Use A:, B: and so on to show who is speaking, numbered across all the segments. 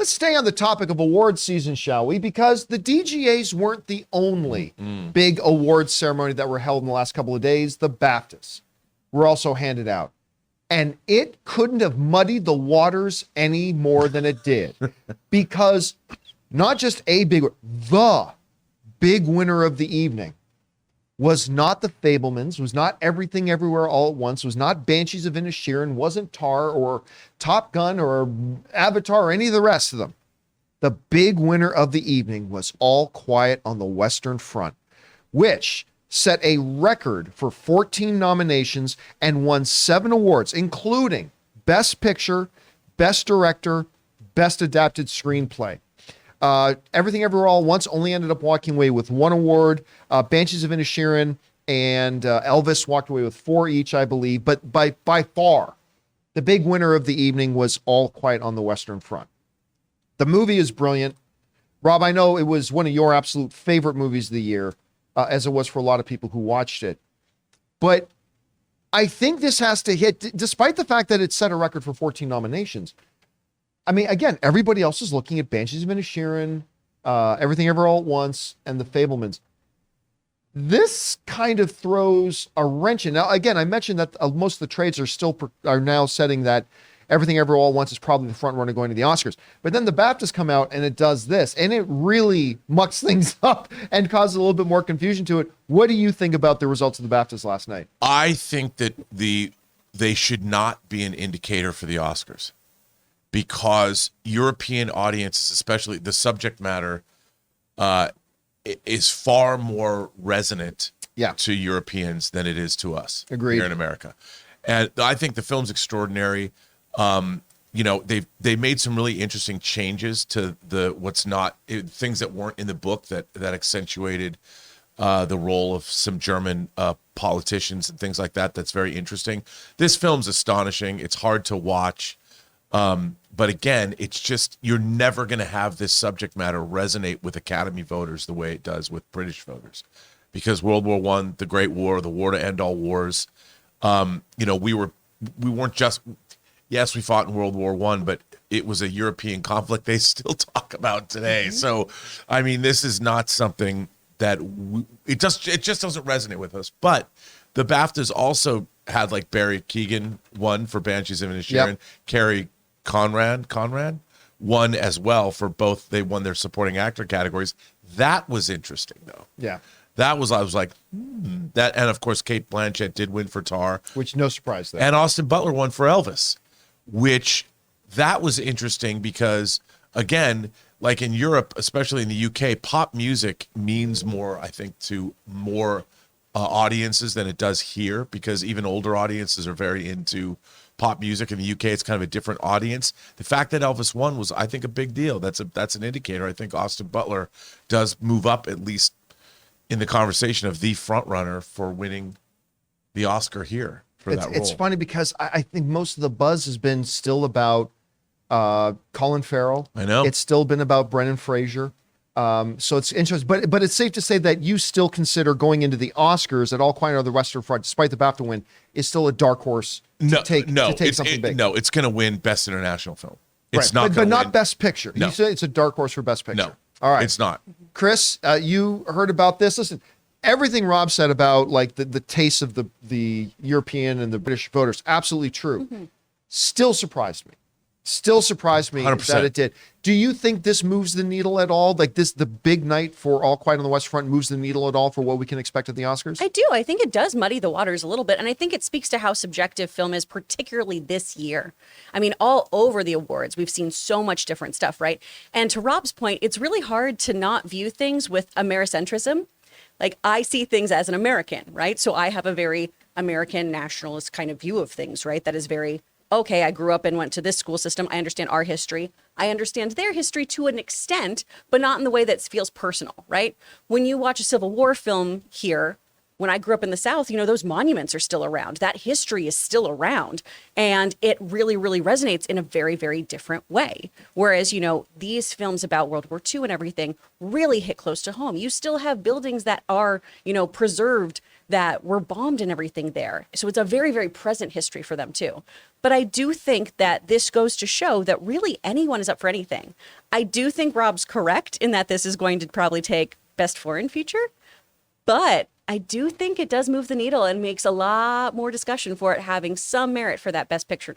A: Let's stay on the topic of awards season, shall we? Because the DGAs weren't the only big awards ceremony that were held in the last couple of days. The BAFTAs were also handed out. And it couldn't have muddied the waters any more than it did. Because not just the big winner of the evening was not The Fabelmans, was not Everything Everywhere All at Once, was not Banshees of Inisherin, wasn't Tar or Top Gun or Avatar or any of the rest of them. The big winner of the evening was All Quiet on the Western Front, which set a record for 14 nominations and won 7 awards, including Best Picture, Best Director, Best Adapted Screenplay. Everything Everywhere All at Once only ended up walking away with 1 award. Banshees of Inisherin and Elvis walked away with 4 each, I believe. But by far, the big winner of the evening was All Quiet on the Western Front. The movie is brilliant. Rob, I know it was one of your absolute favorite movies of the year, as it was for a lot of people who watched it. But I think this has to hit, despite the fact that it set a record for 14 nominations. I mean, again, everybody else is looking at Banshees of Inisherin, Everything Everywhere All at Once, and The Fabelmans. This kind of throws a wrench in. Now, again, I mentioned that most of the trades are now setting that Everything Everywhere All at Once is probably the front runner going to the Oscars. But then the BAFTAs come out and it does this, and it really mucks things up and causes a little bit more confusion to it. What do you think about the results of the BAFTAs last night?
B: I think that they should not be an indicator for the Oscars, because European audiences, especially the subject matter, is far more resonant to Europeans than it is to us.
A: Agreed.
B: Here in America. And I think the film's extraordinary. They made some really interesting changes to things that weren't in the book that accentuated the role of some German politicians and things like that. That's very interesting. This film's astonishing. It's hard to watch. But again, it's just, you're never going to have this subject matter resonate with Academy voters the way it does with British voters, because World War I, the Great War, the war to end all wars, we weren't just, yes, we fought in World War I, but it was a European conflict they still talk about today. So, I mean, this is not something that it just doesn't resonate with us. But the BAFTAs also had, like, Barry Keoghan won for Banshees of Inisherin, Carrie Conrad won as well for both. They won their supporting actor categories. That was interesting, though.
A: Yeah.
B: I was like, that, and of course Kate Blanchett did win for Tar,
A: which no surprise there.
B: And Austin Butler won for Elvis, which that was interesting because, again, like in Europe, especially in the UK, pop music means more, I think, to more audiences than it does here, because even older audiences are very into pop music. In the UK, it's kind of a different audience. The fact that Elvis won was, I think, a big deal. That's an indicator. I think Austin Butler does move up, at least in the conversation, of the front runner for winning the Oscar here for that role. It's
A: funny because I think most of the buzz has been still about Colin Farrell.
B: I know.
A: It's still been about Brendan Fraser. So it's interesting, but it's safe to say that you still consider going into the Oscars at All Quiet on the Western Front, despite the BAFTA win, is still a dark horse to take something big.
B: No, it's going to win Best International Film. It's
A: right.
B: not,
A: but not Best Picture.
B: No.
A: You say it's a dark horse for Best Picture.
B: No,
A: all right,
B: it's not.
A: Chris, you heard about this. Listen, everything Rob said about like the taste of the European and the British voters, absolutely true. Mm-hmm. Still surprised me 100%. That it did. Do you think this moves the needle at all? Like the big night for All Quiet on the Western Front moves the needle at all for what we can expect at the Oscars?
C: I do. I think it does muddy the waters a little bit. And I think it speaks to how subjective film is, particularly this year. I mean, all over the awards, we've seen so much different stuff, right? And to Rob's point, it's really hard to not view things with Americentrism. Like, I see things as an American, right? So I have a very American nationalist kind of view of things, right? That is very, okay, I grew up and went to this school system. I understand our history. I understand their history to an extent, but not in the way that feels personal, right? When you watch a Civil War film here, when I grew up in the South, those monuments are still around. That history is still around. And it really, really resonates in a very, very different way. Whereas, these films about World War II and everything really hit close to home. You still have buildings that are, preserved, that were bombed and everything there. So it's a very, very present history for them too. But I do think that this goes to show that really anyone is up for anything. I do think Rob's correct in that this is going to probably take Best Foreign Feature, but I do think it does move the needle and makes a lot more discussion for it having some merit for that Best Picture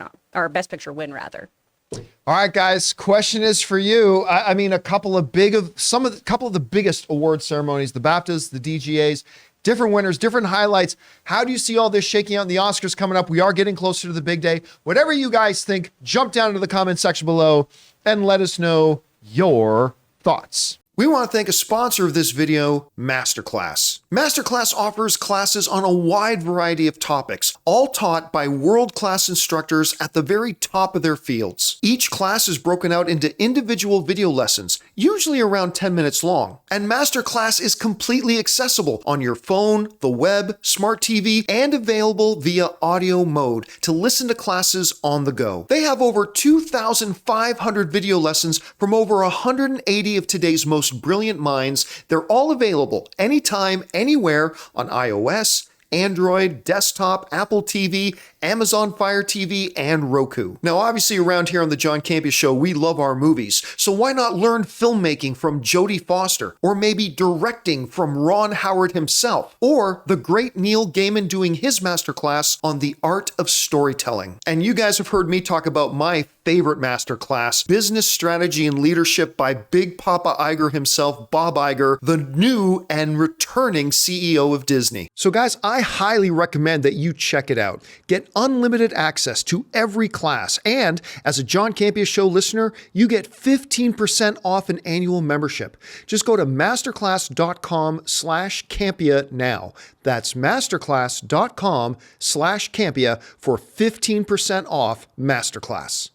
C: Best Picture win rather.
A: All right, guys. Question is for you. I mean, a couple of the biggest award ceremonies, the BAFTAs, the DGAs, different winners, different highlights. How do you see all this shaking out in the Oscars coming up? We are getting closer to the big day. Whatever you guys think, jump down into the comment section below and let us know your thoughts. We want to thank a sponsor of this video, MasterClass. MasterClass offers classes on a wide variety of topics, all taught by world-class instructors at the very top of their fields. Each class is broken out into individual video lessons, usually around 10 minutes long. And MasterClass is completely accessible on your phone, the web, smart TV, and available via audio mode to listen to classes on the go. They have over 2,500 video lessons from over 180 of today's most brilliant minds. They're all available anytime, anywhere on iOS, Android, desktop, Apple TV, Amazon Fire TV, and Roku. Now, obviously around here on the John Campea Show, we love our movies, so why not learn filmmaking from Jodie Foster, or maybe directing from Ron Howard himself, or the great Neil Gaiman doing his masterclass on the art of storytelling. And you guys have heard me talk about my favorite masterclass, Business Strategy and Leadership by Big Papa Iger himself, Bob Iger, the new and returning CEO of Disney. So guys, I highly recommend that you check it out. Get unlimited access to every class, and as a John Campea Show listener, you get 15% off an annual membership. Just go to masterclass.com/Campea now. That's masterclass.com/Campea for 15% off Masterclass.